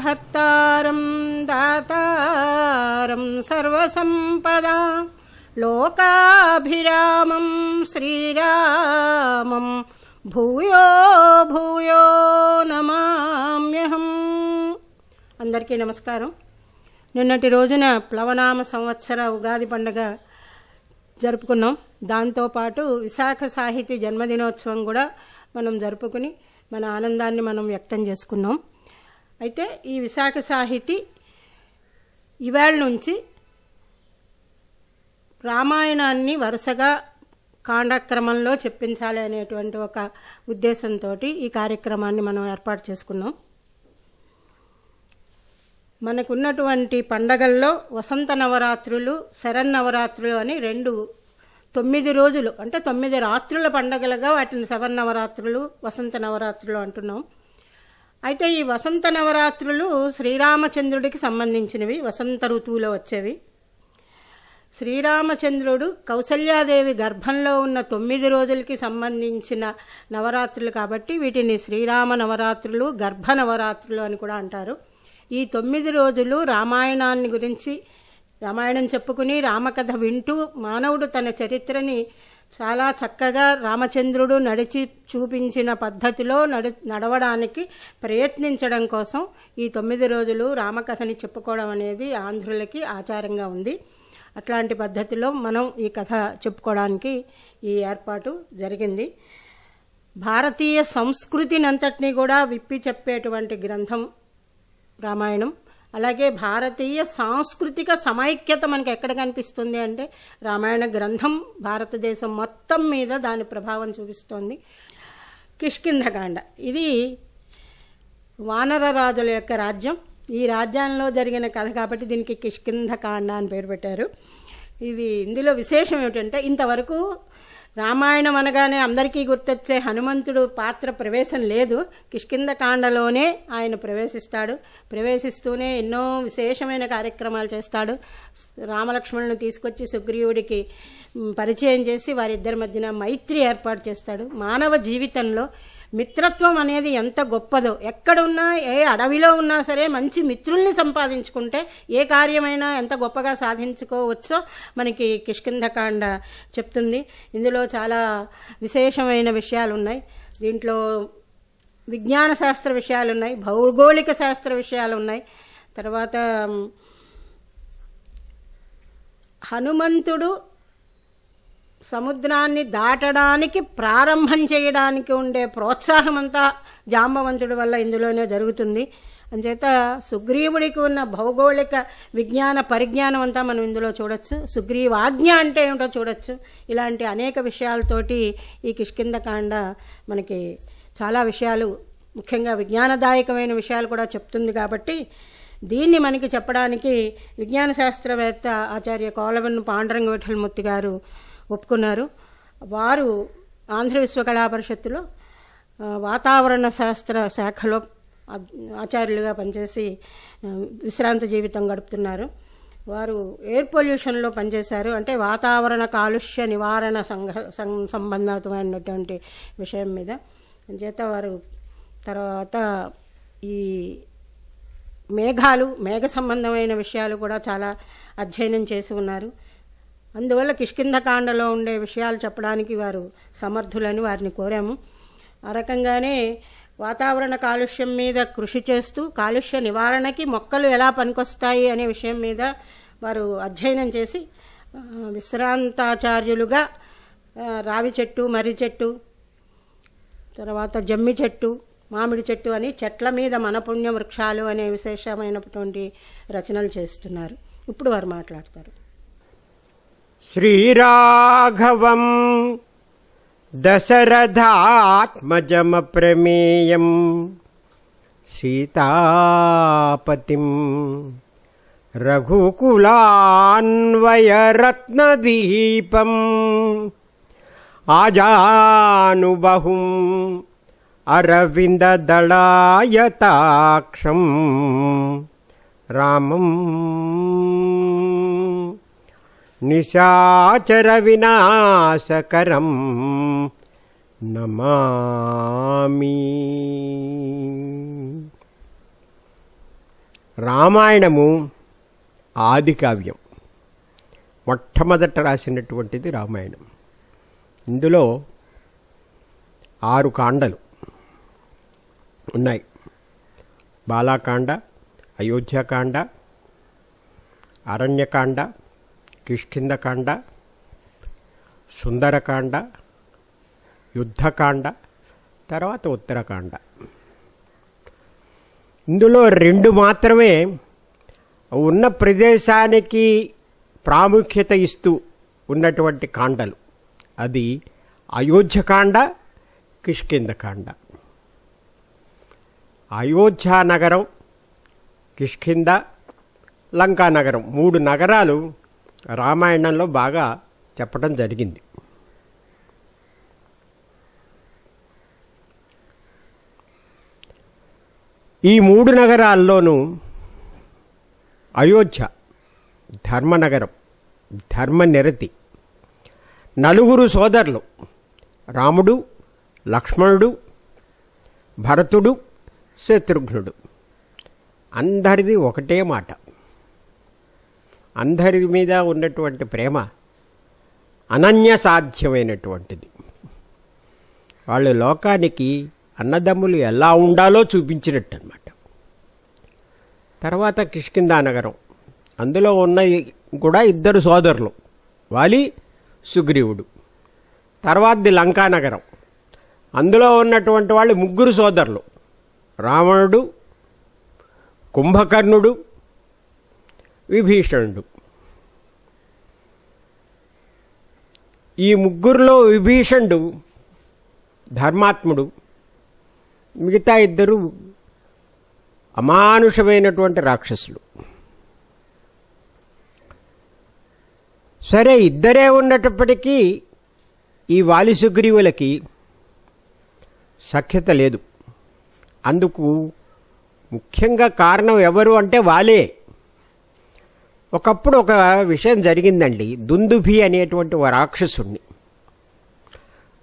भर्तारं दातारं सर्वसंपदा लोकाभिरामं श्रीरामं भूयो भूयो नमाम्यहं। అందరికీ నమస్కారం। నిన్నటి రోజున ప్లవనామ సంవత్సర ఉగాది పండుగ జరుపుకున్నాం। దాంతోపాటు విశాఖ సాహితీ జన్మదినోత్సవం కూడా మనం జరుపుకుని మన ఆనందాన్ని మనం వ్యక్తం చేసుకున్నాం। అయితే ఈ విశాఖ సాహితీ ఇవాళ నుంచి రామాయణాన్ని వరుసగా కాండక్రమంలో చెప్పించాలి అనేటువంటి ఒక ఉద్దేశంతో ఈ కార్యక్రమాన్ని మనం ఏర్పాటు చేసుకున్నాం। మనకున్నటువంటి పండగల్లో వసంత నవరాత్రులు, శరన్నవరాత్రులు అని 9 రోజులు అంటే 9 రాత్రుల పండగలుగా వాటిని శరన్నవరాత్రులు, వసంత నవరాత్రులు అంటున్నాం। అయితే ఈ వసంత నవరాత్రులు శ్రీరామచంద్రుడికి సంబంధించినవి, వసంత ఋతువులో వచ్చేవి। శ్రీరామచంద్రుడు కౌసల్యాదేవి గర్భంలో ఉన్న 9 రోజులకి సంబంధించిన నవరాత్రులు కాబట్టి వీటిని శ్రీరామ నవరాత్రులు, గర్భ నవరాత్రులు అని కూడా అంటారు। ఈ 9 రోజులు రామాయణాన్ని గురించి, రామాయణం చెప్పుకుని రామకథ వింటూ మానవుడు తన చరిత్రని చాలా చక్కగా రామచంద్రుడు నడిచి చూపించిన పద్ధతిలో నడవడానికి ప్రయత్నించడం కోసం ఈ 9 రోజులు రామకథని చెప్పుకోవడం అనేది ఆంధ్రులకి ఆచారంగా ఉంది। అట్లాంటి పద్ధతిలో మనం ఈ కథ చెప్పుకోవడానికి ఈ ఏర్పాటు జరిగింది। భారతీయ సంస్కృతిని అంతటినీ కూడా విప్పి చెప్పేటువంటి గ్రంథం రామాయణం। అలాగే భారతీయ సాంస్కృతిక సమైక్యత మనకు ఎక్కడ కనిపిస్తుంది అంటే రామాయణ గ్రంథం భారతదేశం మొత్తం మీద దాని ప్రభావం చూపిస్తోంది। కిష్కింధకాండ ఇది వానర రాజుల యొక్క రాజ్యం। ఈ రాజ్యంలో జరిగిన కథ కాబట్టి దీనికి కిష్కింధకాండ అని పేరు పెట్టారు। ఇందులో విశేషం ఏమిటంటే ఇంతవరకు రామాయణం అనగానే అందరికీ గుర్తొచ్చే హనుమంతుడు పాత్ర ప్రవేశం లేదు। కిష్కింధకాండలోనే ఆయన ప్రవేశిస్తాడు। ప్రవేశిస్తూనే ఎన్నో విశేషమైన కార్యక్రమాలు చేస్తాడు। రామలక్ష్మణులను తీసుకొచ్చి సుగ్రీవుడికి పరిచయం చేసి వారిద్దరి మధ్యన మైత్రి ఏర్పాటు చేస్తాడు। మానవ జీవితంలో మిత్రత్వం అనేది ఎంత గొప్పదో, ఎక్కడున్నా ఏ అడవిలో ఉన్నా సరే మంచి మిత్రుల్ని సంపాదించుకుంటే ఏ కార్యమైనా ఎంత గొప్పగా సాధించుకోవచ్చో మనకి కిష్కింధకాండ చెప్తుంది। ఇందులో చాలా విశేషమైన విషయాలు ఉన్నాయి। దీంట్లో విజ్ఞాన శాస్త్ర విషయాలు ఉన్నాయి, భౌగోళిక శాస్త్ర విషయాలు ఉన్నాయి। తర్వాత హనుమంతుడు సముద్రాన్ని దాటడానికి ప్రారంభం చేయడానికి ఉండే ప్రోత్సాహం అంతా జాంబవంతుడి వల్ల ఇందులోనే జరుగుతుంది। అంచేత సుగ్రీవుడికి ఉన్న భౌగోళిక విజ్ఞాన పరిజ్ఞానం అంతా మనం ఇందులో చూడొచ్చు। సుగ్రీవాజ్ఞ అంటే ఏమిటో చూడొచ్చు। ఇలాంటి అనేక విషయాలతోటి ఈ కిష్కింధకాండ మనకి చాలా విషయాలు, ముఖ్యంగా విజ్ఞానదాయకమైన విషయాలు కూడా చెప్తుంది కాబట్టి దీన్ని మనకి చెప్పడానికి విజ్ఞాన శాస్త్రవేత్త ఆచార్య కోలవెన్ను పాండురంగ విఠలమూర్తి గారు ఒప్పుకున్నారు। వారు ఆంధ్ర విశ్వకళా పరిషత్తులో వాతావరణ శాస్త్ర శాఖలో ఆచార్యులుగా పనిచేసి విశ్రాంత జీవితం గడుపుతున్నారు। వారు ఎయిర్ పొల్యూషన్లో పనిచేశారు, అంటే వాతావరణ కాలుష్య నివారణ సంబంధమైనటువంటి విషయం మీద। అంచేత వారు తర్వాత ఈ మేఘ సంబంధమైన విషయాలు కూడా చాలా అధ్యయనం చేసి ఉన్నారు। అందువల్ల కిష్కింధకాండలో ఉండే విషయాలు చెప్పడానికి వారు సమర్థులని వారిని కోరాము। ఆ రకంగానే వాతావరణ కాలుష్యం మీద కృషి చేస్తూ కాలుష్య నివారణకి మొక్కలు ఎలా పనికొస్తాయి అనే విషయం మీద వారు అధ్యయనం చేసి విశ్రాంతాచార్యులుగా రావి చెట్టు, మర్రి చెట్టు, తర్వాత జమ్మి చెట్టు, మామిడి చెట్టు అని చెట్ల మీద మనపుణ్య వృక్షాలు అనే విశేషమైనటువంటి రచనలు చేస్తున్నారు। ఇప్పుడు వారు మాట్లాడతారు। శ్రీరాఘవం దశరథాత్మజమప్రమేయం సీతాపతిం రఘుకులాన్వయరత్నదీపం ఆజానుబహుం అరవిందదళాయతాక్షం రామం నిశాచర వినాశకరం నమామి। రామాయణము ఆది కావ్యం. మొట్టమొదట రాసినటువంటిది రామాయణం. ఇందులో 6 కాండలు ఉన్నాయి. బాలాకాండ, అయోధ్యకాండ, అరణ్యకాండ, కిష్కింధకాండ, సుందరకాండ, యుద్ధకాండ, తర్వాత ఉత్తరకాండ. ఇందులో 2 మాత్రమే ఉన్న ప్రదేశానికి ప్రాముఖ్యత ఇస్తూ ఉన్నటువంటి కాండలు. అది అయోధ్యకాండ, కిష్కింధకాండ. అయోధ్య నగరం, కిష్కింధ, లంకా నగరం 3 నగరాలు రామాయణంలో బాగా చెప్పడం జరిగింది. ఈ 3 నగరాల్లోనూ అయోధ్య ధర్మనగరం, ధర్మనిరతి. 4 సోదరులు, రాముడు, లక్ష్మణుడు, భరతుడు, శత్రుఘ్నుడు. అందరిది ఒకటే మాట. అందరి మీద ఉన్నటువంటి ప్రేమ అనన్య సాధ్యమైనటువంటిది. వాళ్ళు లోకానికి అన్నదమ్ములు ఎలా ఉండాలో చూపించినట్టు అన్నమాట. తర్వాత కిష్కింధా నగరం, అందులో ఉన్న కూడా 2 సోదరులు, వాలి, సుగ్రీవుడు. తర్వాతది లంకా నగరం, అందులో ఉన్నటువంటి వాళ్ళు 3 సోదరులు, రావణుడు, కుంభకర్ణుడు, విభీషణుడు. ఈ 3లో విభీషణుడు ధర్మాత్ముడు, మిగతా 2 అమానుషమైనటువంటి రాక్షసులు. సరే, 2 ఉన్నప్పటికీ ఈ వాలి సుగ్రీవులకి సఖ్యత లేదు. అందుకు ముఖ్యంగా కారణం ఎవరు అంటే వాలే. ఒకప్పుడు ఒక విషయం జరిగిందండి. దుందుభి అనేటువంటి ఒక రాక్షసుణ్ణి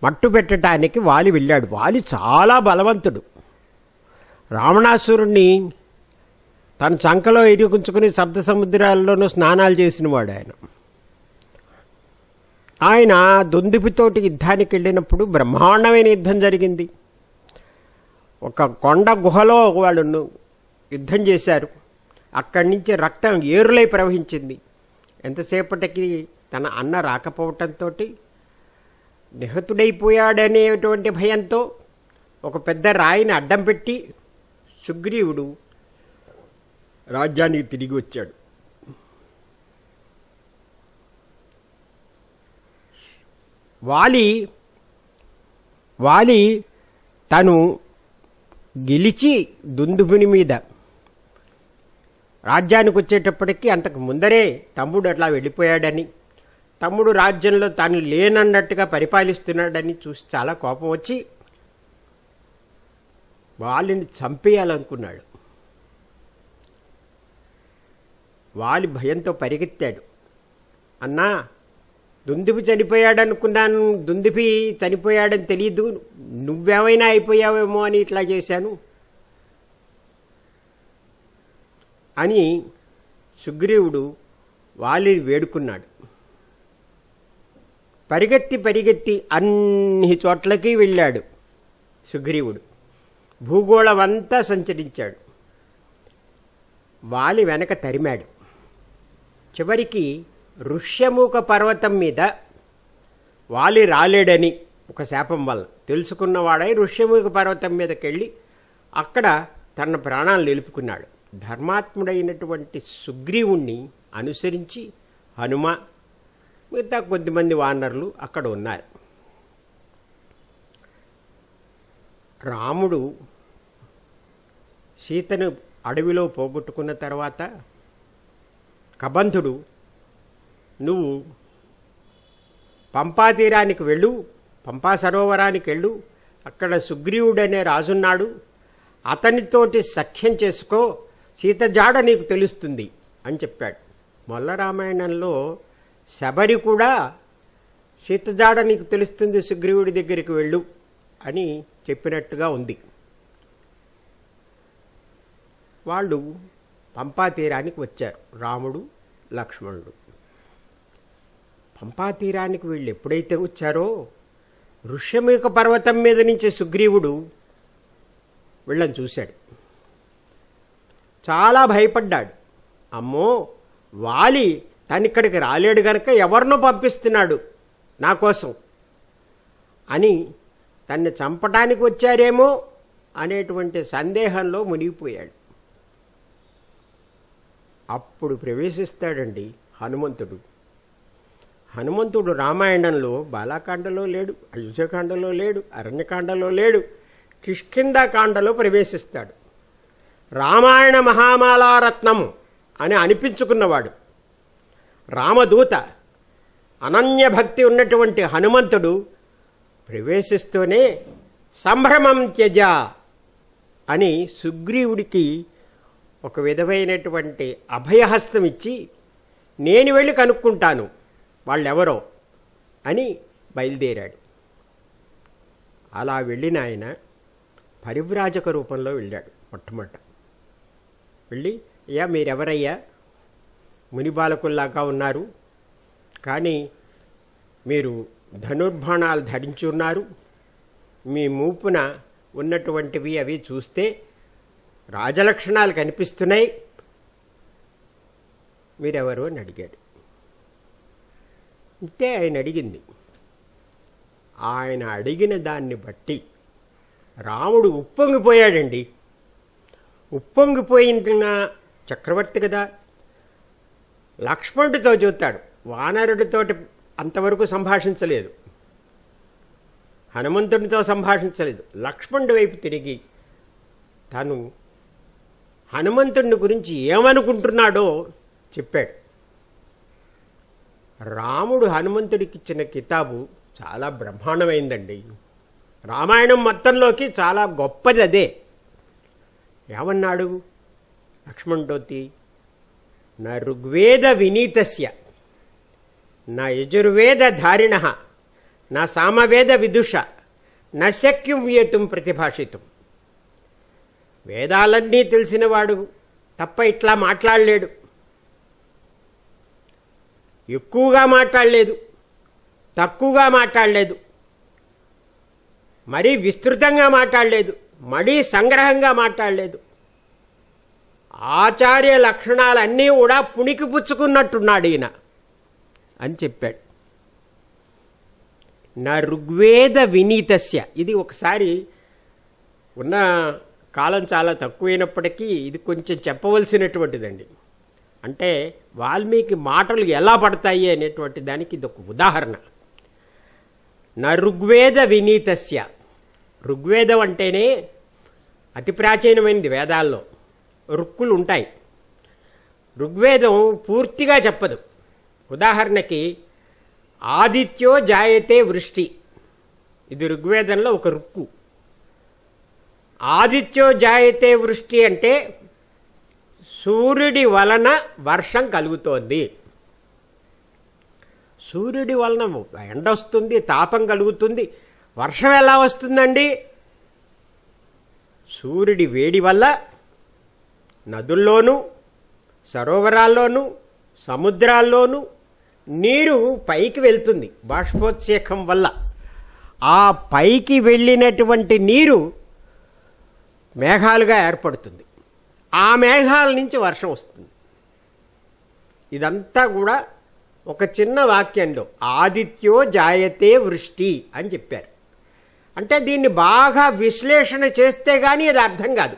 మట్టు పెట్టడానికి వాలి వెళ్ళాడు. వాలి చాలా బలవంతుడు. రావణాసురుణ్ణి తన చంకలో ఇరుకుంచుకుని సప్త సముద్రాల్లోనూ స్నానాలు చేసినవాడు ఆయన. ఆయన దుందుభితోటి యుద్ధానికి వెళ్ళినప్పుడు బ్రహ్మాండమైన యుద్ధం జరిగింది. ఒక కొండ గుహలో వాళ్ళు యుద్ధం చేశారు. అక్కడి నుంచి రక్తం ఏరులై ప్రవహించింది. ఎంతసేపటికి తన అన్న రాకపోవటంతో నిహతుడైపోయాడనేటువంటి భయంతో ఒక పెద్ద రాయిని అడ్డం పెట్టి సుగ్రీవుడు రాజ్యానికి తిరిగి వచ్చాడు. వాలి తను గెలిచి దుందుభుని మీద రాజ్యానికి వచ్చేటప్పటికీ అంతకు ముందరే తమ్ముడు అట్లా వెళ్ళిపోయాడని, తమ్ముడు రాజ్యంలో తాను లేనన్నట్టుగా పరిపాలిస్తున్నాడని చూసి చాలా కోపం వచ్చి వాలిని చంపేయాలనుకున్నాడు. వాలి భయంతో పరిగెత్తాడు. అన్నా, దుందుభి చనిపోయాడనుకున్నాను, దుందుభి చనిపోయాడని తెలియదు, నువ్వేమైనా అయిపోయావేమో అని ఇట్లా చేశాను అని సుగ్రీవుడు వాలిని వేడుకున్నాడు. పరిగెత్తి అన్ని చోట్లకి వెళ్ళాడు సుగ్రీవుడు. భూగోళం అంతా సంచరించాడు. వాలి వెనక తరిమాడు. చివరికి ఋష్యమూక పర్వతం మీద వాలి రాలేడని ఒక శాపం వల్ల తెలుసుకున్నవాడై ఋష్యమూక పర్వతం మీదకి వెళ్ళి అక్కడ తన ప్రాణాలు నిలుపుకున్నాడు. ధర్మాత్ముడైనటువంటి సుగ్రీవుణ్ణి అనుసరించి హనుమ, మిగతా కొద్దిమంది వానరులు అక్కడ ఉన్నారు. రాముడు సీతను అడవిలో పోగొట్టుకున్న తర్వాత కబంధుడు, నువ్వు పంపా తీరానికి వెళ్ళు, పంపా సరోవరానికి వెళ్ళు, అక్కడ సుగ్రీవుడనే రాజున్నాడు, అతనితోటి సఖ్యం చేసుకో, సీత జాడ నీకు తెలుస్తుంది అని చెప్పాడు. మొల్ల రామాయణంలో శబరి కూడా సీత జాడ నీకు తెలుస్తుంది, సుగ్రీవుడి దగ్గరికి వెళ్ళు అని చెప్పినట్టుగా ఉంది. వాళ్ళు పంపా తీరానికి వచ్చారు రాముడు లక్ష్మణుడు. పంపా తీరానికి వీళ్ళు ఎప్పుడైతే వచ్చారో ఋష్యముఖ పర్వతం మీద నుంచి సుగ్రీవుడు వీళ్ళని చూశాడు. చాలా భయపడ్డాడు. అమ్మో, వాలి తనిక్కడికి రాలేడు గనక ఎవరినో పంపిస్తున్నాడు నా కోసం అని తన్ని చంపటానికి వచ్చారేమో అనేటువంటి సందేహంలో మునిగిపోయాడు. అప్పుడు ప్రవేశిస్తాడండి హనుమంతుడు. హనుమంతుడు రామాయణంలో బాలాకాండలో లేడు, అయోధ్యకాండలో లేడు, అరణ్యకాండలో లేడు, కిష్కింధాకాండలో ప్రవేశిస్తాడు. రామాయణ మహామాలారత్నం అని అనిపించుకున్నవాడు, రామదూత, అనన్య భక్తి ఉన్నటువంటి హనుమంతుడు ప్రవేశిస్తూనే సంభ్రమం త్యజ అని సుగ్రీవుడికి ఒక విధమైనటువంటి అభయహస్తం ఇచ్చి, నేను వెళ్ళి కనుక్కుంటాను వాళ్ళెవరో అని బయలుదేరాడు. అలా వెళ్ళిన ఆయన పరివ్రాజక రూపంలో వెళ్ళాడు. మొట్టమొదట వెళ్ళి, అయ్యా మీరెవరయ్యా, మునిబాలకుల్లాగా ఉన్నారు, కానీ మీరు ధనుర్బాణాలు ధరించి ఉన్నారు, మీ మూపున ఉన్నటువంటివి అవి చూస్తే రాజలక్షణాలు కనిపిస్తున్నాయి, మీరెవరు అని అడిగాడు. ఇంతే ఆయన అడిగింది. ఆయన అడిగిన దాన్ని బట్టి రాముడు ఉప్పొంగిపోయాడండి. ఉప్పొంగిపోయిన చక్రవర్తి కదా, లక్ష్మణుడితో చూస్తాడు. వానరుడితోటి అంతవరకు సంభాషించలేదు, హనుమంతుడితో సంభాషించలేదు. లక్ష్మణుడి వైపు తిరిగి తను హనుమంతుడిని గురించి ఏమనుకుంటున్నాడో చెప్పాడు. రాముడు హనుమంతుడికి ఇచ్చిన కితాబు చాలా బ్రహ్మాండమైందండి. రామాయణం మొత్తంలోకి చాలా గొప్పది అదే. ఏమన్నాడు లక్ష్మణుడోతి? నా ఋగ్వేద వినీతస్య, నా యజుర్వేద ధారిణ, నా సామవేద విదుష, నా శక్యం ఏతుం ప్రతిభాషితం. వేదాలన్నీ తెలిసినవాడు తప్ప ఇట్లా మాట్లాడలేడు. ఎక్కువగా మాట్లాడలేదు, తక్కువగా మాట్లాడలేదు, మరీ విస్తృతంగా మాట్లాడలేదు, మరీ సంగ్రహంగా మాట్లాడలేదు. ఆచార్య లక్షణాలన్నీ కూడా పుణికి పుచ్చుకున్నట్టున్నాడు ఈయన అని చెప్పాడు. నా ఋగ్వేద వినీతస్య, ఇది ఒకసారి ఉన్న కాలం చాలా తక్కువైనప్పటికీ ఇది కొంచెం చెప్పవలసినటువంటిదండి. అంటే వాల్మీకి మాటలు ఎలా పడతాయి అనేటువంటి దానికి ఇది ఒక ఉదాహరణ. నా ఋగ్వేద వినీతస్య, ఋగ్వేదం అంటేనే అతి ప్రాచీనమైనది. వేదాల్లో రుక్కులు ఉంటాయి. ఋగ్వేదం పూర్తిగా చెప్పదు. ఉదాహరణకి ఆదిత్యో జాయతే వృష్టి, ఇది ఋగ్వేదంలో ఒక రుక్కు. ఆదిత్యో జాయతే వృష్టి అంటే సూర్యుడి వలన వర్షం కలుగుతోంది. సూర్యుడి వలన ఎండ వస్తుంది, తాపం కలుగుతుంది. వర్షం ఎలా వస్తుందండి? సూర్యుడి వేడి వల్ల నదుల్లోనూ, సరోవరాల్లోనూ, సముద్రాల్లోనూ నీరు పైకి వెళ్తుంది బాష్పోత్సేకం వల్ల. ఆ పైకి వెళ్ళినటువంటి నీరు మేఘాలుగా ఏర్పడుతుంది. ఆ మేఘాల నుంచి వర్షం వస్తుంది. ఇదంతా కూడా ఒక చిన్న వాక్యంలో ఆదిత్యో జాయతే వృష్టి అని చెప్పారు. అంటే దీన్ని బాగా విశ్లేషణ చేస్తే గానీ అది అర్థం కాదు.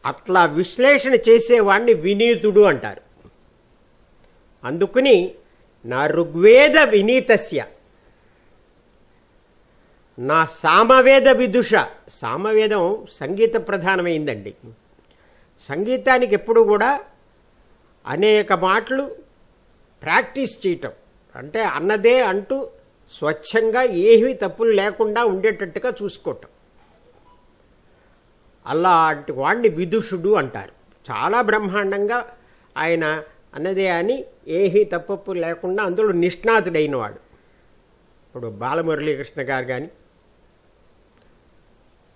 అట్లా విశ్లేషణ చేసేవాడిని వినీతుడు అంటారు. అందుకని నా ఋగ్వేద వినీతస్య, నా సామవేద విదుష. సామవేదం సంగీత ప్రధానమైందండి. సంగీతానికి ఎప్పుడు కూడా అనేక మాటలు ప్రాక్టీస్ చేయటం, అంటే అన్నదే అంటూ స్వచ్ఛంగా ఏమీ తప్పులు లేకుండా ఉండేటట్టుగా చూసుకోవటం. అలాంటి వాడిని విదుషుడు అంటారు. చాలా బ్రహ్మాండంగా ఆయన అన్నదే అని ఏమీ తప్పు లేకుండా అందులో నిష్ణాతుడైన వాడు. ఇప్పుడు బాలమురళీకృష్ణ గారు కానీ,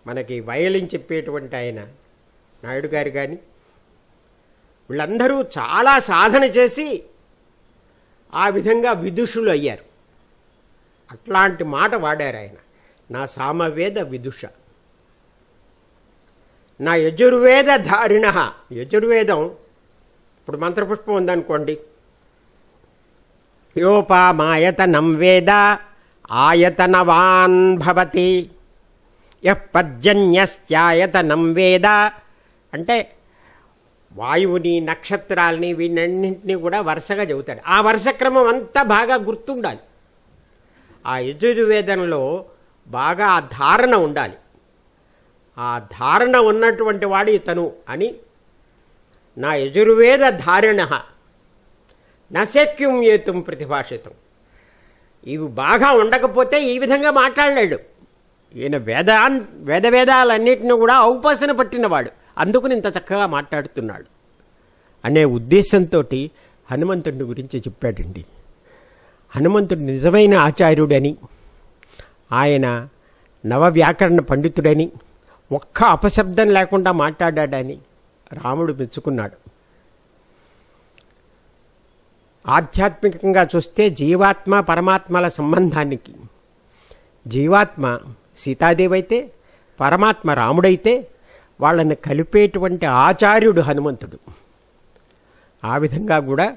మనకి వయలిన్ చెప్పేటువంటి ఆయన నాయుడు గారు కానీ వీళ్ళందరూ చాలా సాధన చేసి ఆ విధంగా విదుషులు అయ్యారు. అట్లాంటి మాట వాడారు ఆయన. నా సామవేద విదుష, నా యజుర్వేద ధారిణ. యజుర్వేదం ఇప్పుడు మంత్రపుష్పం ఉందనుకోండి, యోపామాయతనం వేద ఆయతనవాన్ భవతి యః పర్జన్యస్యాయతనం వేద అంటే వాయువుని, నక్షత్రాలని, వీటన్నింటినీ కూడా వరుసగా చెబుతాడు. ఆ వరుస క్రమం అంతా బాగా గుర్తుండాలి. ఆ యజుర్వేదంలో బాగా ఆ ధారణ ఉండాలి. ఆ ధారణ ఉన్నటువంటి వాడు ఇతను అని. నా యజుర్వేద ధారణ నశక్యం ఏతుం ప్రతిభాషితం. ఇవి బాగా ఉండకపోతే ఈ విధంగా మాట్లాడలేడు. ఈయన వేదాలన్నింటినీ కూడా ఔపాసన పట్టినవాడు, అందుకని ఇంత చక్కగా మాట్లాడుతున్నాడు అనే ఉద్దేశంతో హనుమంతుడి గురించి చెప్పాడండి. హనుమంతుడు నిజమైన ఆచార్యుడని, ఆయన నవవ్యాకరణ పండితుడని, ఒక్క అపశబ్దం లేకుండా మాట్లాడాడని రాముడు మెచ్చుకున్నాడు. ఆధ్యాత్మికంగా చూస్తే జీవాత్మ పరమాత్మల సంబంధానికి జీవాత్మ సీతాదేవి అయితే, పరమాత్మ రాముడైతే వాళ్ళని కలిపేటువంటి ఆచార్యుడు హనుమంతుడు. ఆ విధంగా కూడా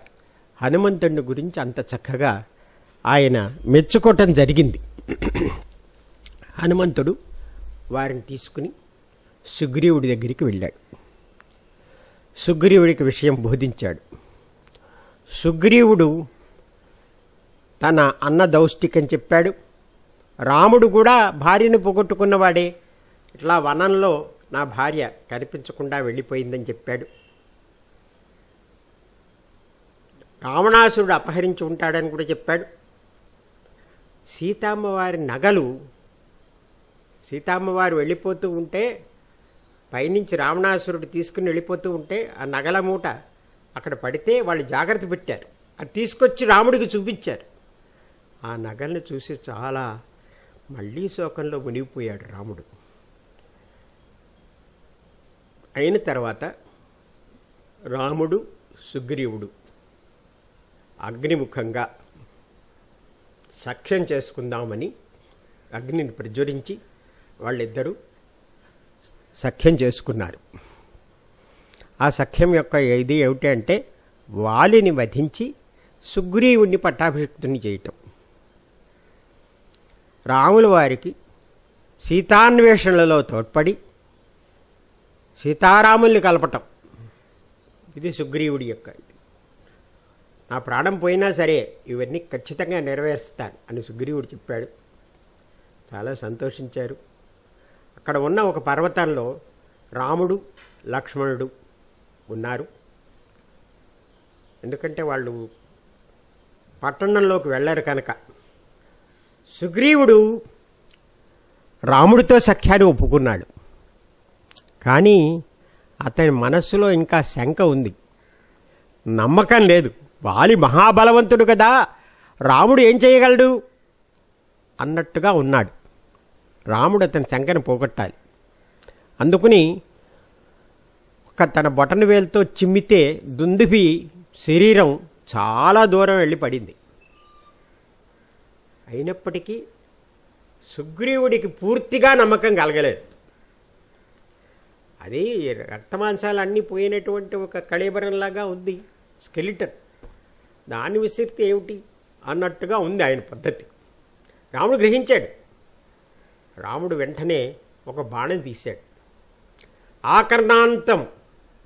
హనుమంతుడిని గురించి అంత చక్కగా ఆయన మెచ్చుకోవటం జరిగింది. హనుమంతుడు వారిని తీసుకుని సుగ్రీవుడి దగ్గరికి వెళ్ళాడు. సుగ్రీవుడికి విషయం బోధించాడు. సుగ్రీవుడు తన అన్న దౌష్టికం చెప్పాడు. రాముడు కూడా భార్యను పోగొట్టుకున్నవాడే, ఇట్లా వనంలో నా భార్య కనిపించకుండా వెళ్ళిపోయిందని చెప్పాడు. రావణాసురుడు అపహరించి ఉంటాడని కూడా చెప్పాడు. సీతమ్మవారి నగలు, సీతమ్మవారు వెళ్ళిపోతూ ఉంటే పైనుంచి రావణాసురుడు తీసుకుని వెళ్ళిపోతూ ఉంటే ఆ నగల మూట అక్కడ పడితే వాళ్ళు జాగ్రత్త పెట్టారు. అది తీసుకొచ్చి రాముడికి చూపించారు. ఆ నగల్ని చూసి చాలా మళ్ళీ శోకంలో మునిగిపోయాడు రాముడు. అయిన తర్వాత రాముడు సుగ్రీవుడు అగ్నిముఖంగా సఖ్యం చేసుకుందామని అగ్నిని ప్రజ్వలించి వాళ్ళిద్దరూ సఖ్యం చేసుకున్నారు. ఆ సఖ్యం యొక్క ఇది ఏమిటి అంటే వాలిని వధించి సుగ్రీవుణ్ణి పట్టాభిషిక్తుని చేయటం, రాముల వారికి సీతాన్వేషణలలో తోడ్పడి సీతారాముల్ని కలపటం. ఇది సుగ్రీవుడి యొక్క. నా ప్రాణం పోయినా సరే ఇవన్నీ ఖచ్చితంగా నెరవేరుస్తాను అని సుగ్రీవుడు చెప్పాడు. చాలా సంతోషించారు. అక్కడ ఉన్న ఒక పర్వతంలో రాముడు లక్ష్మణుడు ఉన్నారు. ఎందుకంటే వాళ్ళు పట్టణంలోకి వెళ్ళరు కనుక. సుగ్రీవుడు రాముడితో సఖ్యాన్ని ఒప్పుకున్నాడు. కానీ అతని మనస్సులో ఇంకా శంక ఉంది, నమ్మకం లేదు. వాలి మహాబలవంతుడు కదా, రాముడు ఏం చేయగలడు అన్నట్టుగా ఉన్నాడు. రాముడు అతని శంకను పోగొట్టాలి. అందుకుని తన బొటన వేలుతో చిమ్మితే దుందుభి శరీరం చాలా దూరం వెళ్ళి పడింది. అయినప్పటికీ సుగ్రీవుడికి పూర్తిగా నమ్మకం కలగలేదు. అది రక్తమాంసాలు అన్నీ పోయినటువంటి ఒక కళేబరంలాగా ఉంది, స్కెలిటన్. దాన్ని విసిరితే ఏమిటి అన్నట్టుగా ఉంది ఆయన పద్ధతి. రాముడు గ్రహించాడు. రాముడు వెంటనే ఒక బాణం తీశాడు. ఆకర్ణాంతం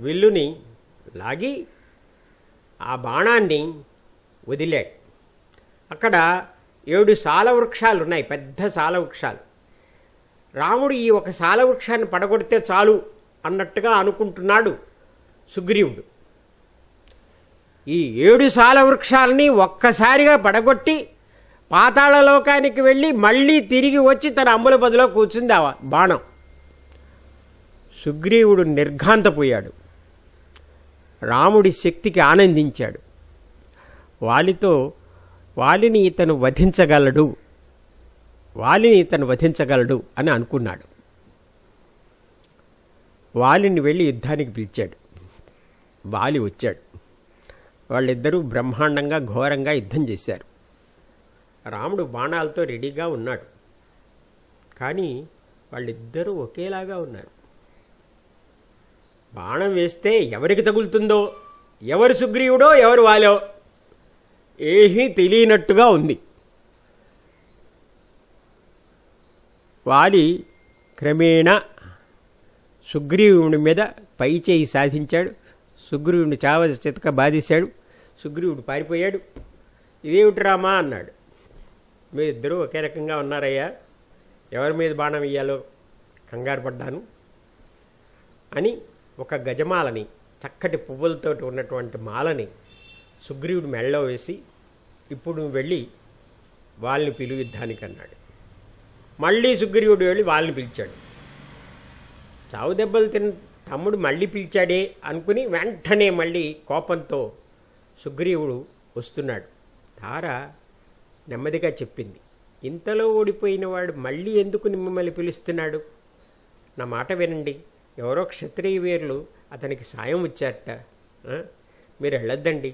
విల్లుని లాగి ఆ బాణాన్ని వదిలాడు. అక్కడ 7 సాల వృక్షాలు ఉన్నాయి, పెద్ద సాల వృక్షాలు. రాముడు ఈ ఒక సాల వృక్షాన్ని పడగొడితే చాలు అన్నట్టుగా అనుకుంటున్నాడు సుగ్రీవుడు. ఈ 7 సాల వృక్షాలని ఒక్కసారిగా పడగొట్టి పాతాళలోకానికి వెళ్ళి మళ్ళీ తిరిగి వచ్చి తన అంబుల బదిలో కూర్చుంది ఆ బాణం. సుగ్రీవుడు నిర్ఘాంతపోయాడు. రాముడి శక్తికి ఆనందించాడు. వాలిని ఇతను వధించగలడు అని అనుకున్నాడు. వాలిని వెళ్ళి యుద్ధానికి పిలిచాడు. వాలి వచ్చాడు. వాళ్ళిద్దరూ బ్రహ్మాండంగా ఘోరంగా యుద్ధం చేశారు. రాముడు బాణాలతో రెడీగా ఉన్నాడు. కానీ వాళ్ళిద్దరూ ఒకేలాగా ఉన్నారు. బాణం వేస్తే ఎవరికి తగులుతుందో, ఎవరు సుగ్రీవుడో ఎవరు వాలో ఏమీ తెలియనట్టుగా ఉంది. వాలి క్రమేణా సుగ్రీవుని మీద పై చేయి సాధించాడు. సుగ్రీవుని చావ చితక బాధేశాడు. సుగ్రీవుడు పారిపోయాడు. ఇదేమిటి రామా అన్నాడు. మీరిద్దరూ ఒకే రకంగా ఉన్నారయ్యా, ఎవరి మీద బాణం వేయాలో కంగారు పడ్డాను అని ఒక గజమాలని, చక్కటి పువ్వులతో ఉన్నటువంటి మాలని సుగ్రీవుడు మెళ్ళలో వేసి, ఇప్పుడు నువ్వు వెళ్ళి వాళ్ళని పిలువు యుద్ధానికి అన్నాడు. మళ్ళీ సుగ్రీవుడు వెళ్ళి వాళ్ళని పిలిచాడు. చావు దెబ్బలు తిన్న తమ్ముడు మళ్ళీ పిలిచాడే అనుకుని వెంటనే మళ్ళీ కోపంతో సుగ్రీవుడు వస్తున్నాడు. తార నెమ్మదిగా చెప్పింది, ఇంతలో ఓడిపోయిన వాడు మళ్ళీ ఎందుకు మిమ్మల్ని పిలుస్తున్నాడు? నా మాట వినండి, ఎవరో క్షత్రియ వీరులు అతనికి సాయం వచ్చారట, మీరు వెళ్ళొద్దండి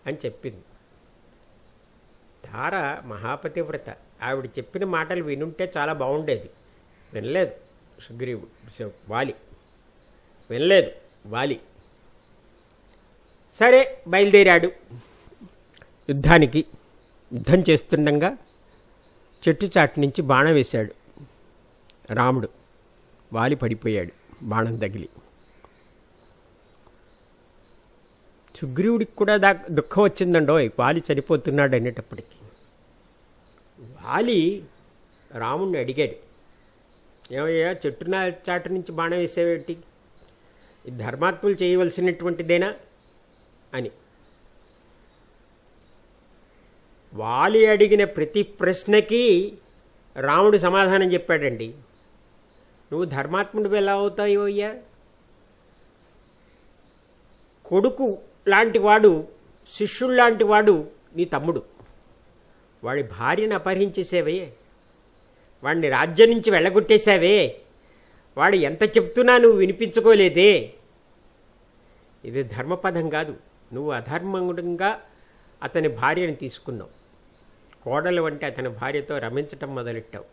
అని చెప్పింది. తార మహాపతివ్రత, ఆవిడ చెప్పిన మాటలు వినుంటే చాలా బాగుండేది. వినలేదు సుగ్రీవుడు, వాలి వినలేదు. వాలి సరే బయలుదేరాడు యుద్ధానికి. యుద్ధం చేస్తుండగా చెట్టు చాటు నుంచి బాణం వేశాడు రాముడు. వాలి పడిపోయాడు బాణం తగిలి. సుగ్రీవుడికి కూడా దుఃఖం వచ్చిందండో, వాలి చనిపోతున్నాడు అనేటప్పటికీ. వాలి రాముడిని అడిగాడు, ఏమయ్యా చెట్టున చాటు నుంచి బాణం వేసేవేంటి? ఇది ధర్మాత్ములు చేయవలసినటువంటిదేనా అని. వాలి అడిగిన ప్రతి ప్రశ్నకి రాముడు సమాధానం చెప్పాడండి. నువ్వు ధర్మాత్ముడు ఎలా అవుతాయో అయ్యా? కొడుకు లాంటివాడు, శిష్యుడు లాంటివాడు నీ తమ్ముడు. వాడి భార్యను అపహరించేసేవే, వాడిని రాజ్యం నుంచి వెళ్ళగొట్టేశావే, వాడు ఎంత చెప్తున్నా నువ్వు వినిపించుకోలేదే. ఇది ధర్మపదం కాదు. నువ్వు అధర్మంగా అతని భార్యను తీసుకున్నావు. కోడలు వంటి అతని భార్యతో రమించటం మొదలెట్టావు.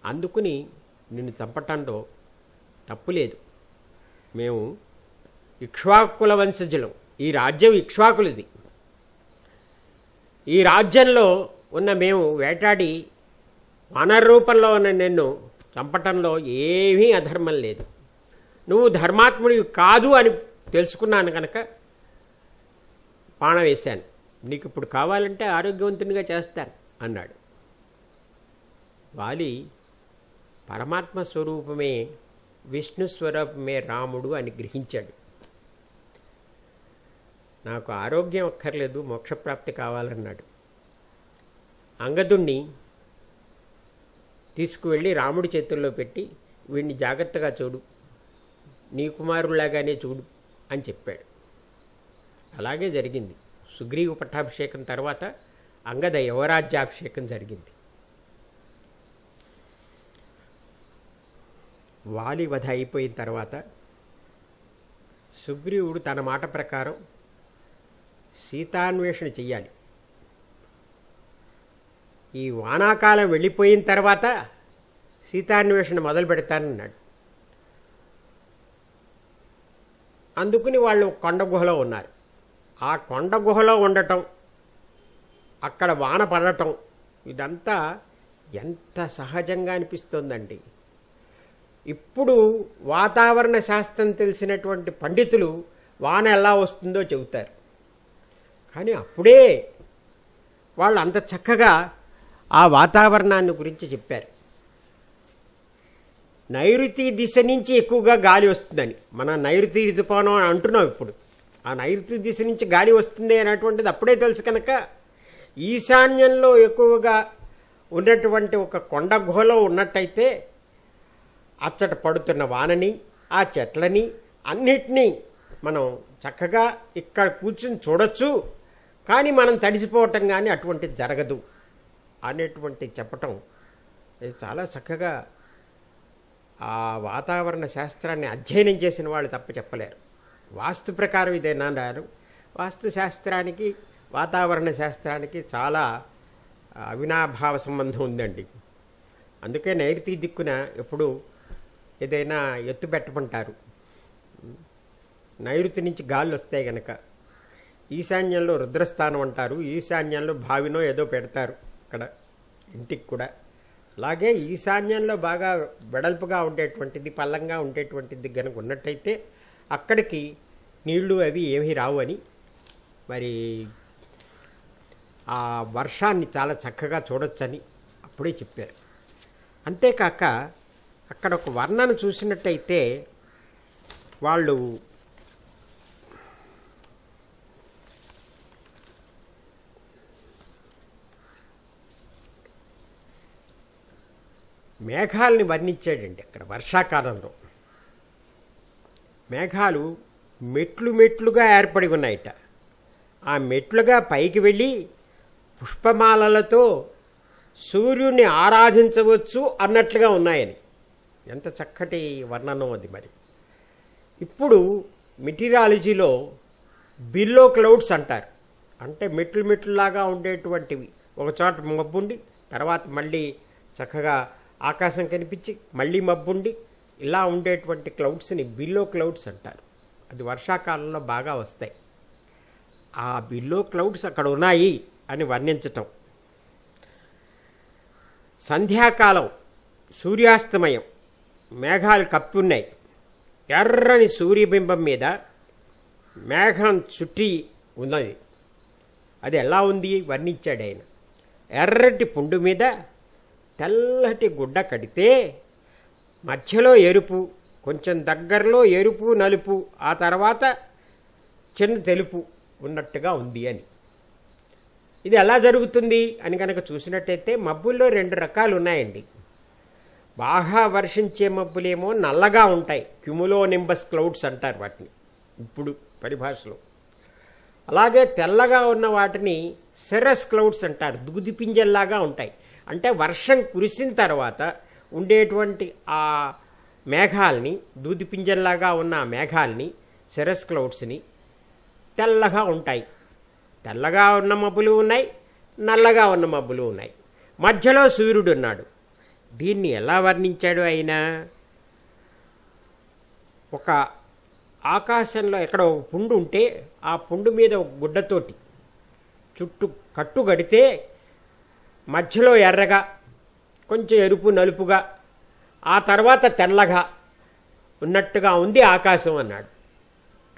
అందుకుని నిన్ను చంపటంలో తప్పులేదు. మేము ఇక్ష్వాకుల వంశజులం. ఈ రాజ్యం ఇక్ష్వాకులది. ఈ రాజ్యంలో ఉన్న మేము వేటాడి వానర రూపంలో ఉన్న నిన్ను చంపటంలో ఏమీ అధర్మం లేదు. నువ్వు ధర్మాత్ముడివి కాదు అని తెలుసుకున్నాను కనుక బాణం వేశాను. నీకు ఇప్పుడు కావాలంటే ఆరోగ్యవంతునిగా చేస్తాను అన్నాడు. వాలి పరమాత్మ స్వరూపమే, విష్ణు స్వరూపమే రాముడు అని గ్రహించాడు. నాకు ఆరోగ్యం అక్కర్లేదు, మోక్షప్రాప్తి కావాలన్నాడు. అంగదుణ్ణి తీసుకువెళ్ళి రాముడి చేతుల్లో పెట్టి, వీడిని జాగ్రత్తగా చూడు, నీ కుమారులాగానే చూడు అని చెప్పాడు. అలాగే జరిగింది. సుగ్రీవ పట్టాభిషేకం తర్వాత అంగద యువరాజ్యాభిషేకం జరిగింది. వాలి వధ అయిపోయిన తర్వాత సుగ్రీవుడు తన మాట ప్రకారం సీతాన్వేషణ చెయ్యాలి. ఈ వానాకాలం వెళ్ళిపోయిన తర్వాత సీతాన్వేషణ మొదలు పెడతానన్నాడు. అందుకుని వాళ్ళు కొండ గుహలో ఉన్నారు. ఆ కొండ గుహలో ఉండటం, అక్కడ వాన పడటం, ఇదంతా ఎంత సహజంగా అనిపిస్తోందండి. ఇప్పుడు వాతావరణ శాస్త్రం తెలిసినటువంటి పండితులు వాన ఎలా వస్తుందో చెబుతారు. కానీ అప్పుడే వాళ్ళు అంత చక్కగా ఆ వాతావరణాన్ని గురించి చెప్పారు. నైరుతి దిశ నుంచి ఎక్కువగా గాలి వస్తుందని, మన నైరుతి ఋతుపవనం అని అంటున్నాం ఇప్పుడు. ఆ నైరుతి దిశ నుంచి గాలి వస్తుంది అనేటువంటిది అప్పుడే తెలుసు కనుక ఈశాన్యంలో ఎక్కువగా ఉన్నటువంటి ఒక కొండ గుహలో ఉన్నట్టయితే అచ్చట పడుతున్న వానని, ఆ చెట్లని అన్నిటినీ మనం చక్కగా ఇక్కడ కూర్చుని చూడొచ్చు. కానీ మనం తడిసిపోవటం కానీ అటువంటిది జరగదు అనేటువంటి చెప్పటం ఇది చాలా చక్కగా ఆ వాతావరణ శాస్త్రాన్ని అధ్యయనం చేసిన వాళ్ళు తప్ప చెప్పలేరు. వాస్తు ప్రకారం ఇదేనా అన్నారు. వాస్తు శాస్త్రానికి వాతావరణ శాస్త్రానికి చాలా అవినాభావ సంబంధం ఉందండి. అందుకే నైరుతి దిక్కున ఎప్పుడు ఏదైనా ఎత్తు పెట్టమంటారు. నైరుతి నుంచి గాళ్ళు వస్తాయి గనక. ఈశాన్యంలో రుద్రస్థానం అంటారు, ఈశాన్యంలో బావినో ఏదో పెడతారు అక్కడ ఇంటికి కూడా. అలాగే ఈశాన్యంలో బాగా వెడల్పుగా ఉండేటువంటిది, పల్లంగా ఉండేటువంటిది కనుక ఉన్నట్టయితే అక్కడికి నీళ్లు అవి ఏమీ రావు అని మరి ఆ వర్షాన్ని చాలా చక్కగా చూడొచ్చని అప్పుడే చెప్పారు. అంతేకాక అక్కడ ఒక వర్ణన చూసినట్టయితే వాళ్ళు మేఘాలని వర్ణించాడండి. అక్కడ వర్షాకాలంలో మేఘాలు మెట్లు మెట్లుగా ఏర్పడి ఉన్నాయట. ఆ మెట్లుగా పైకి వెళ్ళి పుష్పమాలలతో సూర్యుడిని ఆరాధించవచ్చు అన్నట్లుగా ఉన్నాయని. ఎంత చక్కటి వర్ణనం అది. మరి ఇప్పుడు మెటీరియాలజీలో బిల్లో క్లౌడ్స్ అంటారు. అంటే మెట్లు మెట్లులాగా ఉండేటువంటివి, ఒక చోట మబ్బుండి తర్వాత మళ్ళీ చక్కగా ఆకాశం కనిపించి మళ్ళీ మబ్బుండి ఇలా ఉండేటువంటి క్లౌడ్స్ని బిల్లో క్లౌడ్స్ అంటారు. అది వర్షాకాలంలో బాగా వస్తాయి. ఆ బిల్లో క్లౌడ్స్ అక్కడ ఉన్నాయి అని వర్ణించటం. సంధ్యాకాలం సూర్యాస్తమయం మేఘాలు కప్పున్నాయి. ఎర్రని సూర్యబింబం మీద మేఘం చుట్టి ఉన్నది. అది ఎలా ఉంది వర్ణించాడు ఆయన. ఎర్రటి పుండు మీద తెల్లటి గుడ్డ కడితే మధ్యలో ఎరుపు, కొంచెం దగ్గరలో ఎరుపు నలుపు, ఆ తర్వాత చిన్న తెలుపు ఉన్నట్టుగా ఉంది అని. ఇది ఎలా జరుగుతుంది అని కనుక చూసినట్టయితే మబ్బుల్లో 2 రకాలు ఉన్నాయండి. బాగా వర్షించే మబ్బులేమో నల్లగా ఉంటాయి, క్యుములో నింబస్ క్లౌడ్స్ అంటారు వాటిని ఇప్పుడు పరిభాషలో. అలాగే తెల్లగా ఉన్న వాటిని సెరస్ క్లౌడ్స్ అంటారు, దూది పింజల్లాగా ఉంటాయి. అంటే వర్షం కురిసిన తర్వాత ఉండేటువంటి ఆ మేఘాలని, దూది పింజల్లాగా ఉన్న ఆ మేఘాలని, సెరస్ క్లౌడ్స్ని తెల్లగా ఉంటాయి. తెల్లగా ఉన్న మబ్బులు ఉన్నాయి, నల్లగా ఉన్న మబ్బులు ఉన్నాయి. మధ్యలో సూర్యుడు ఉన్నాడు. దీన్ని ఎలా వర్ణించాడు ఆయన? ఒక ఆకాశంలో ఎక్కడ ఒక పుండు ఉంటే ఆ పుండు మీద ఒక గుడ్డతోటి చుట్టూ కట్టు కడితే మధ్యలో ఎర్రగా, కొంచెం ఎరుపు నలుపుగా, ఆ తర్వాత తెల్లగా ఉన్నట్టుగా ఉంది ఆకాశం అన్నాడు.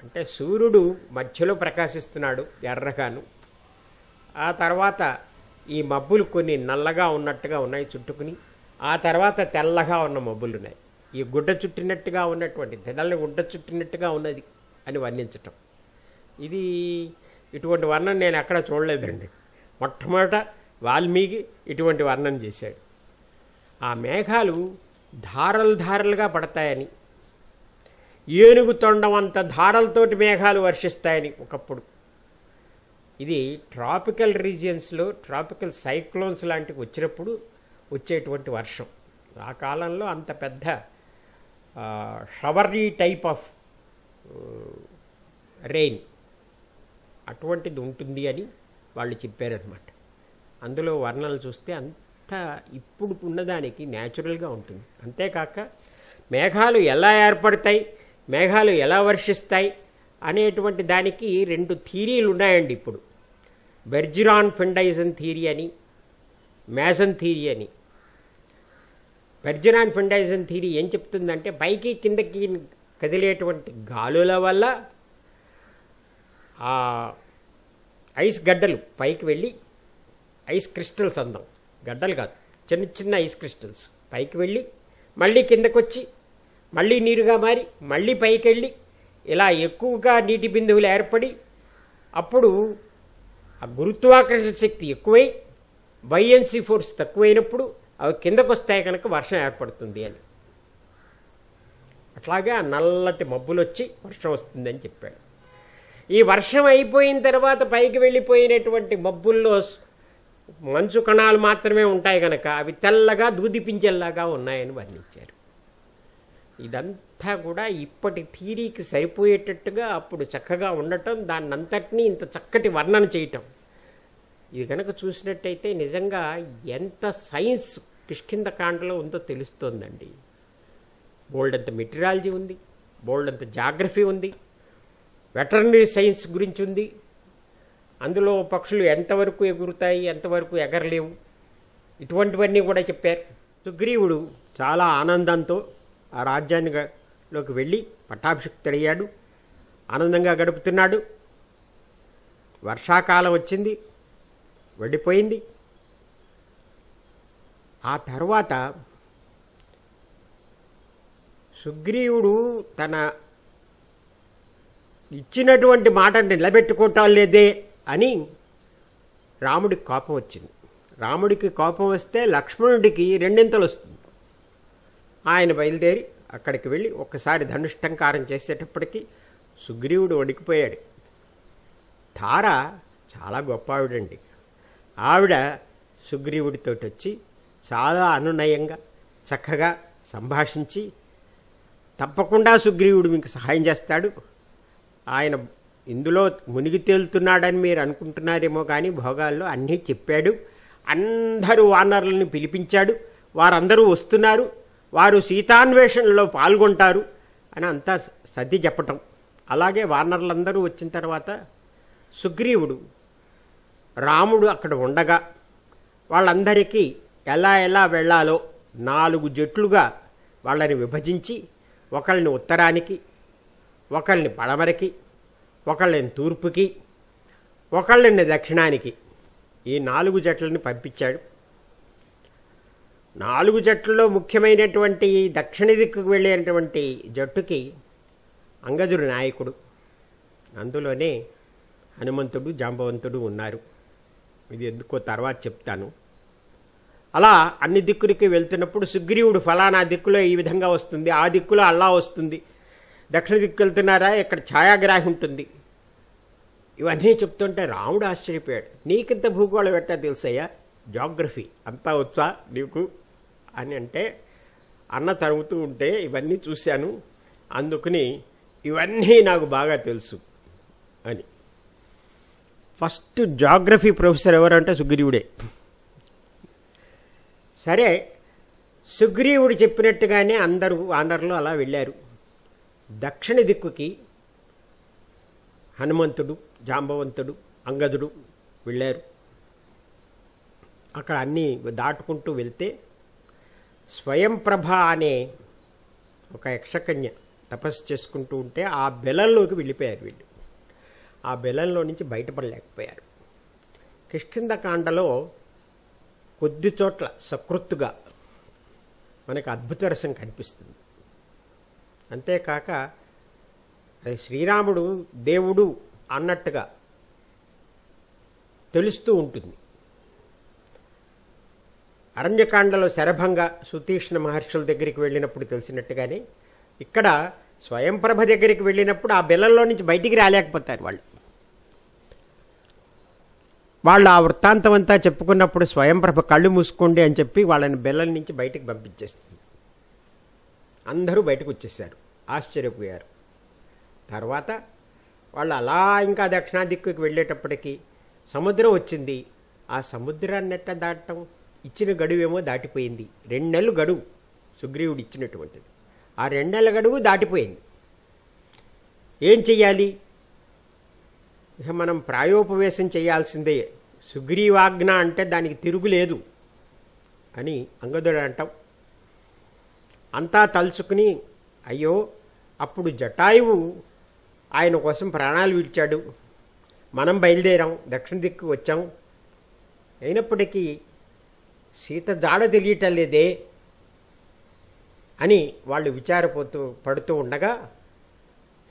అంటే సూర్యుడు మధ్యలో ప్రకాశిస్తున్నాడు ఎర్రగాను. ఆ తర్వాత ఈ మబ్బులు కొన్ని నల్లగా ఉన్నట్టుగా ఉన్నాయి చుట్టుకుని, ఆ తర్వాత తెల్లగా ఉన్న మబ్బులు ఉన్నాయి. ఈ గుడ్డ చుట్టినట్టుగా ఉన్నటువంటి తెల్లని గుడ్డ చుట్టినట్టుగా ఉన్నది అని వర్ణించటం. ఇది ఇటువంటి వర్ణన నేను ఎక్కడ చూడలేదండి. మొట్టమొదట వాల్మీకి ఇటువంటి వర్ణన చేశాడు. ఆ మేఘాలు ధారలు ధారలుగా పడతాయని, ఏనుగు తొండం అంత ధారలతోటి మేఘాలు వర్షిస్తాయని ఒకప్పుడు. ఇది ట్రాపికల్ రీజియన్స్లో ట్రాపికల్ సైక్లోన్స్ లాంటివి వచ్చినప్పుడు వచ్చేటువంటి వర్షం. ఆ కాలంలో అంత పెద్ద షవరీ టైప్ ఆఫ్ రెయిన్ అటువంటిది ఉంటుంది అని వాళ్ళు చెప్పారనమాట. అందులో వర్ణనలు చూస్తే అంత ఇప్పుడు ఉన్నదానికి న్యాచురల్గా ఉంటుంది. అంతేకాక మేఘాలు ఎలా ఏర్పడతాయి, మేఘాలు ఎలా వర్షిస్తాయి అనేటువంటి దానికి 2 థీరీలు ఉన్నాయండి ఇప్పుడు. బెర్జిరాన్ ఫెండైజన్ థీరీ అని, మేసన్ థీరీ అని. బెర్జిరాన్ ఫెండైజన్ థీరీ ఏం చెప్తుందంటే పైకి కిందకి కదిలేటువంటి గాలుల వల్ల ఆ ఐస్ గడ్డలు పైకి వెళ్ళి, ఐస్ క్రిస్టల్స్ అందాం, గడ్డలు కాదు, చిన్న చిన్న ఐస్ క్రిస్టల్స్ పైకి వెళ్ళి మళ్ళీ కిందకు వచ్చి మళ్ళీ నీరుగా మారి మళ్ళీ పైకి వెళ్ళి ఇలా ఎక్కువగా నీటి బిందువులు ఏర్పడి అప్పుడు ఆ గురుత్వాకర్షణ శక్తి ఎక్కువై బైయన్సీ ఫోర్స్ తక్కువైనప్పుడు అవి కిందకు వస్తాయి కనుక వర్షం ఏర్పడుతుంది అని. అట్లాగే ఆ నల్లటి మబ్బులు వచ్చి వర్షం వస్తుందని చెప్పాడు. ఈ వర్షం అయిపోయిన తర్వాత పైకి వెళ్ళిపోయినటువంటి మబ్బుల్లో మంచు కణాలు మాత్రమే ఉంటాయి కనుక అవి తెల్లగా దూది పింజల్లాగా ఉన్నాయని వర్ణించారు. ఇదంతా కూడా ఇప్పటి థీరీకి సరిపోయేటట్టుగా అప్పుడు చక్కగా ఉండటం, దాన్నంతటినీ ఇంత చక్కటి వర్ణన చేయటం, ఇది కనుక చూసినట్టయితే నిజంగా ఎంత సైన్స్ కిష్కింధకాండలో ఉందో తెలుస్తోందండి. బోల్డ్ అంత మెటీరియాలజీ ఉంది, బోల్డ్ అంత జాగ్రఫీ ఉంది, వెటర్నరీ సైన్స్ గురించి ఉంది. అందులో పక్షులు ఎంతవరకు ఎగురుతాయి, ఎంతవరకు ఎగరలేవు, ఇటువంటివన్నీ కూడా చెప్పారు. సుగ్రీవుడు చాలా ఆనందంతో ఆ రాజ్యానిలోకి వెళ్ళి పట్టాభిషిక్తుడయ్యాడు. ఆనందంగా గడుపుతున్నాడు. వర్షాకాలం వచ్చింది, వెళ్ళిపోయింది. ఆ తర్వాత సుగ్రీవుడు తన ఇచ్చినటువంటి మాటను నిలబెట్టుకోవటం లేదే అని రాముడికి కోపం వచ్చింది. రాముడికి కోపం వస్తే లక్ష్మణుడికి రెండింతలు వస్తుంది. ఆయన బయలుదేరి అక్కడికి వెళ్ళి ఒక్కసారి ధనుష్టంకారం చేసేటప్పటికి సుగ్రీవుడు వణికిపోయాడు. తార చాలా గొప్ప ఆవిడండి. ఆవిడ సుగ్రీవుడితోటి వచ్చి చాలా అనునయంగా చక్కగా సంభాషించి, తప్పకుండా సుగ్రీవుడు మీకు సహాయం చేస్తాడు, ఆయన ఇందులో మునిగి తేలుతున్నాడని మీరు అనుకుంటున్నారేమో కానీ భోగాల్లో అన్నీ చెప్పాడు, అందరూ వానరులను పిలిపించాడు, వారందరూ వస్తున్నారు, వారు సీతాన్వేషణలో పాల్గొంటారు అని అంతా సర్ది చెప్పటం. అలాగే వానరులందరూ వచ్చిన తర్వాత సుగ్రీవుడు రాముడు అక్కడ ఉండగా వాళ్ళందరికీ ఎలా ఎలా వెళ్ళాలో 4 జట్లుగా వాళ్ళని విభజించి, ఒకళ్ళని ఉత్తరానికి, ఒకళ్ళని పడమరకి, ఒకళ్ళని తూర్పుకి, ఒకళ్ళని దక్షిణానికి, ఈ 4 జట్లని పంపించాడు. 4 జట్లలో ముఖ్యమైనటువంటి దక్షిణ దిక్కుకు వెళ్ళేటువంటి జట్టుకి అంగదుడు నాయకుడు. అందులోనే హనుమంతుడు, జాంబవంతుడు ఉన్నారు. ఇది ఎందుకో తర్వాత చెప్తాను. అలా అన్ని దిక్కులకి వెళ్తున్నప్పుడు సుగ్రీవుడు ఫలానా దిక్కులో ఈ విధంగా వస్తుంది, ఆ దిక్కులో అలా వస్తుంది, దక్షిణ దిక్కు వెళ్తున్నారా, ఇక్కడ ఛాయాగ్రాహి ఉంటుంది, ఇవన్నీ చెప్తుంటే రాముడు ఆశ్చర్యపోయాడు. నీకింత భూగోళం ఎట్టా తెలుసయ్యా, జాగ్రఫీ అంతా వచ్చా నీకు అని అంటే, అన్న తరుగుతూ ఉంటే ఇవన్నీ చూశాను, అందుకని ఇవన్నీ నాకు బాగా తెలుసు అని. ఫస్ట్ జాగ్రఫీ ప్రొఫెసర్ ఎవరంటే సుగ్రీవుడే. సరే, సుగ్రీవుడు చెప్పినట్టుగానే అందరూ వానరులు అలా వెళ్ళారు. దక్షిణ దిక్కుకి హనుమంతుడు, జాంబవంతుడు, అంగదుడు వెళ్ళారు. అక్కడ అన్నీ దాటుకుంటూ వెళ్తే స్వయంప్రభ అనే ఒక యక్షకన్య తపస్సు చేసుకుంటూ ఉంటే ఆ బెలంలోకి వెళ్ళిపోయారు వీళ్ళు. ఆ బెలంలో నుంచి బయటపడలేకపోయారు. కిష్కింధకాండలో కొద్ది చోట్ల సకృత్తుగా మనకు అద్భుత రసం కనిపిస్తుంది. అంతేకాక అది శ్రీరాముడు దేవుడు అన్నట్టుగా తెలుస్తూ ఉంటుంది. అరణ్యకాండలో శరభంగ, సుతీష్ణ మహర్షుల దగ్గరికి వెళ్ళినప్పుడు తెలిసినట్టుగానే ఇక్కడ స్వయంప్రభ దగ్గరికి వెళ్ళినప్పుడు ఆ బెల్లంలో నుంచి బయటికి రాలేకపోతారు వాళ్ళు. వాళ్ళు ఆ వృత్తాంతం అంతా చెప్పుకున్నప్పుడు స్వయంప్రభ కళ్ళు మూసుకోండి అని చెప్పి వాళ్ళని బెల్లం నుంచి బయటికి పంపించేస్తుంది. అందరూ బయటకు వచ్చేసారు, ఆశ్చర్యపోయారు. తర్వాత వాళ్ళు అలా ఇంకా దక్షిణా దిక్కుకి వెళ్ళేటప్పటికీ సముద్రం వచ్చింది. ఆ సముద్రాన్ని ఎట్ట దాటం, ఇచ్చిన గడువేమో దాటిపోయింది. 2 నెలలు గడువు సుగ్రీవుడు ఇచ్చినటువంటిది. ఆ 2 నెలల గడువు దాటిపోయింది. ఏం చెయ్యాలి? ఇక మనం ప్రాయోపవేశం చేయాల్సిందే, సుగ్రీవాజ్ఞ అంటే దానికి తిరుగులేదు అని అంగదుడు అంటాం. అంతా తలుచుకుని, అయ్యో అప్పుడు జటాయువు ఆయన కోసం ప్రాణాలు విడిచాడు, మనం బయలుదేరాం, దక్షిణ దిక్కు వచ్చాం, అయినప్పటికీ సీత జాడ తెలియటం లేదే అని వాళ్ళు పడుతూ ఉండగా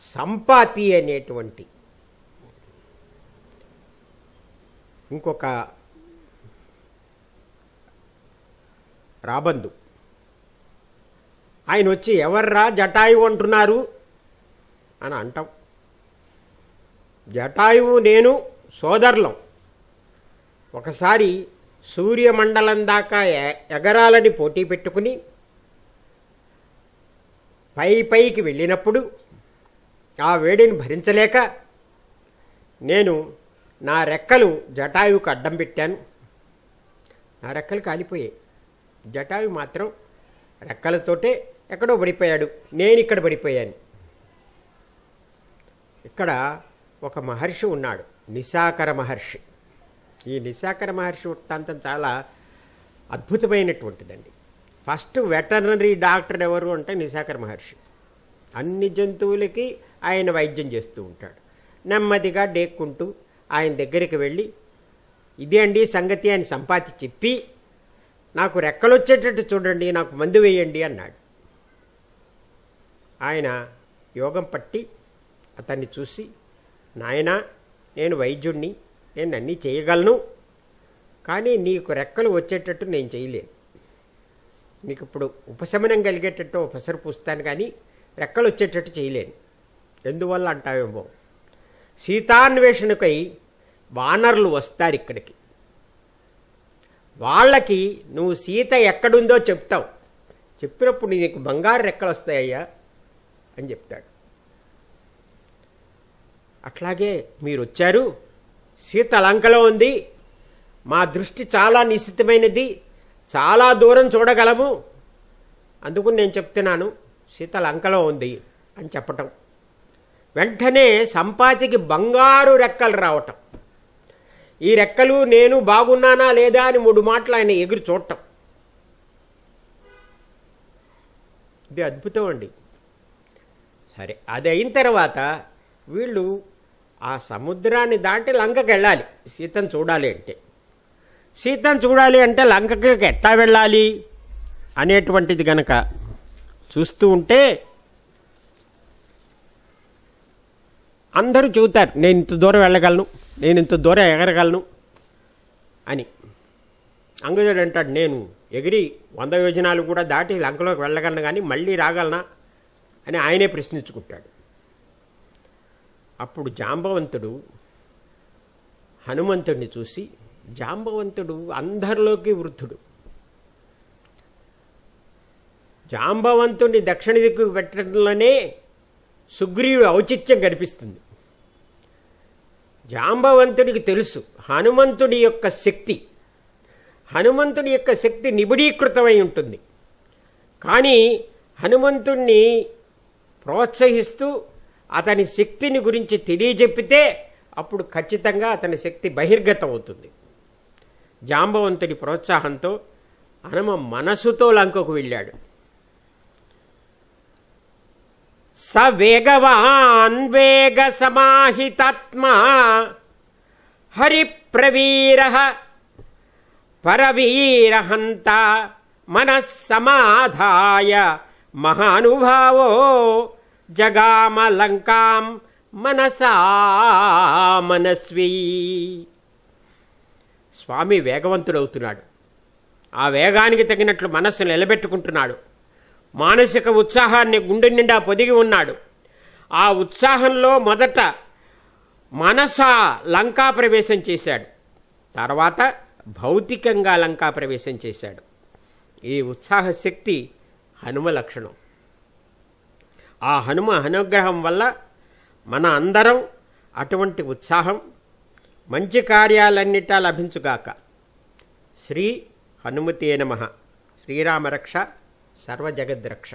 సంపాతి అనేటువంటి ఇంకొక రాబందు ఆయన వచ్చి, ఎవర్రా జటాయువు అంటున్నారు అని అంటాం. జటాయువు నేను సోదరులం, ఒకసారి సూర్యమండలం దాకా ఎగరాలని పోటీ పెట్టుకుని పైకి వెళ్ళినప్పుడు ఆ వేడిని భరించలేక నేను నా రెక్కలు జటాయువుకు అడ్డం పెట్టాను. నా రెక్కలు కాలిపోయాయి. జటాయు మాత్రం రెక్కలతోటే ఎక్కడో పడిపోయాడు, నేను ఇక్కడ పడిపోయాను. ఇక్కడ ఒక మహర్షి ఉన్నాడు, నిశాకర మహర్షి. ఈ నిశాకర మహర్షి వృత్తాంతం చాలా అద్భుతమైనటువంటిదండి. ఫస్ట్ వెటర్నరీ డాక్టర్ ఎవరు అంటే నిశాకర మహర్షి. అన్ని జంతువులకి ఆయన వైద్యం చేస్తూ ఉంటాడు. నెమ్మదిగా డేక్కుంటూ ఆయన దగ్గరికి వెళ్ళి, ఇదే అండి సంగతి అని సంపాతి చెప్పి, నాకు రెక్కలు వచ్చేటట్టు చూడండి, నాకు మందు వేయండి అన్నాడు. ఆయన యోగం పట్టి అతన్ని చూసి, నాయనా నేను వైద్యుణ్ణి, నేను అన్నీ చేయగలను, కానీ నీకు రెక్కలు వచ్చేటట్టు నేను చేయలేను. నీకు ఇప్పుడు ఉపశమనం కలిగేటట్టు పసరు పూస్తాను, కానీ రెక్కలు వచ్చేటట్టు చేయలేను. ఎందువల్ల అంటావేమో, సీతాన్వేషణకై వానరులు వస్తారు ఇక్కడికి. వాళ్ళకి నువ్వు సీత ఎక్కడుందో చెప్తావు, చెప్పినప్పుడు నీకు బంగారు రెక్కలు వస్తాయ్యా అని చెప్తాడు. అట్లాగే మీరు వచ్చారు, సీత లంకలో ఉంది, మా దృష్టి చాలా నిశ్చితమైనది, చాలా దూరం చూడగలము, అందుకు నేను చెప్తున్నాను సీత లంకలో ఉంది అని చెప్పటం. వెంటనే సంపాతికి బంగారు రెక్కలు రావటం. ఈ రెక్కలు నేను బాగున్నానా లేదా అని 3 మాటలు ఆయన ఎగురు చూడటం. ఇది అద్భుతం అండి. సరే, అది అయిన తర్వాత వీళ్ళు ఆ సముద్రాన్ని దాటి లంకకి వెళ్ళాలి. సీతను చూడాలి అంటే, సీతను చూడాలి అంటే లంకకి ఎట్లా వెళ్ళాలి అనేటువంటిది గనక చూస్తూ ఉంటే అందరూ చెబుతారు, నేను ఇంత దూరం వెళ్ళగలను, నేను ఇంత దూరం ఎగరగలను అని. అంగదుడు అంటాడు, నేను ఎగిరి 100 యోజనాలు కూడా దాటి లంకలోకి వెళ్ళగలను, కానీ మళ్ళీ రాగలనా అని ఆయనే ప్రశ్నించుకుంటాడు. అప్పుడు జాంబవంతుడు హనుమంతుడిని చూసి, జాంబవంతుడు అందరిలోకి వృద్ధుడు, జాంబవంతుడిని దక్షిణ దిక్కు పెట్టడంలోనే సుగ్రీవుడు ఔచిత్యం కనిపిస్తుంది. జాంబవంతుడికి తెలుసు హనుమంతుడి యొక్క శక్తి, హనుమంతుడి యొక్క శక్తి నిబిడీకృతమై ఉంటుంది. కానీ హనుమంతుణ్ణి ప్రోత్సహిస్తూ అతని శక్తిని గురించి తెలియజెప్పితే అప్పుడు ఖచ్చితంగా అతని శక్తి బహిర్గతం అవుతుంది. జాంబవంతుడి ప్రోత్సాహంతో హనుమ మనసుతో లంకకు వెళ్ళాడు. స వేగవాన్ వేగ సమాహితాత్మా హరిప్రవీర పరవీరహంత మనస్సమాధాయ మహానుభావో జగామ లంకాం మనసా మనస్వీ. స్వామి వేగవంతుడవుతున్నాడు. ఆ వేగానికి తగినట్లు మనస్సు నిలబెట్టుకుంటున్నాడు. మానసిక ఉత్సాహాన్ని గుండె నిండా పొదిగి ఉన్నాడు. ఆ ఉత్సాహంలో మొదట మనసా లంకా ప్రవేశం చేశాడు, తర్వాత భౌతికంగా లంకా ప్రవేశం చేశాడు. ఈ ఉత్సాహ శక్తి హనుమ లక్షణం. ఆ హనుమ అనుగ్రహం వల్ల మన అందరం అటువంటి ఉత్సాహం, మంచి కార్యాలన్నిటా లభించుగాక. శ్రీ హనుమతే నమః. శ్రీరామరక్ష సర్వజగద్రక్ష.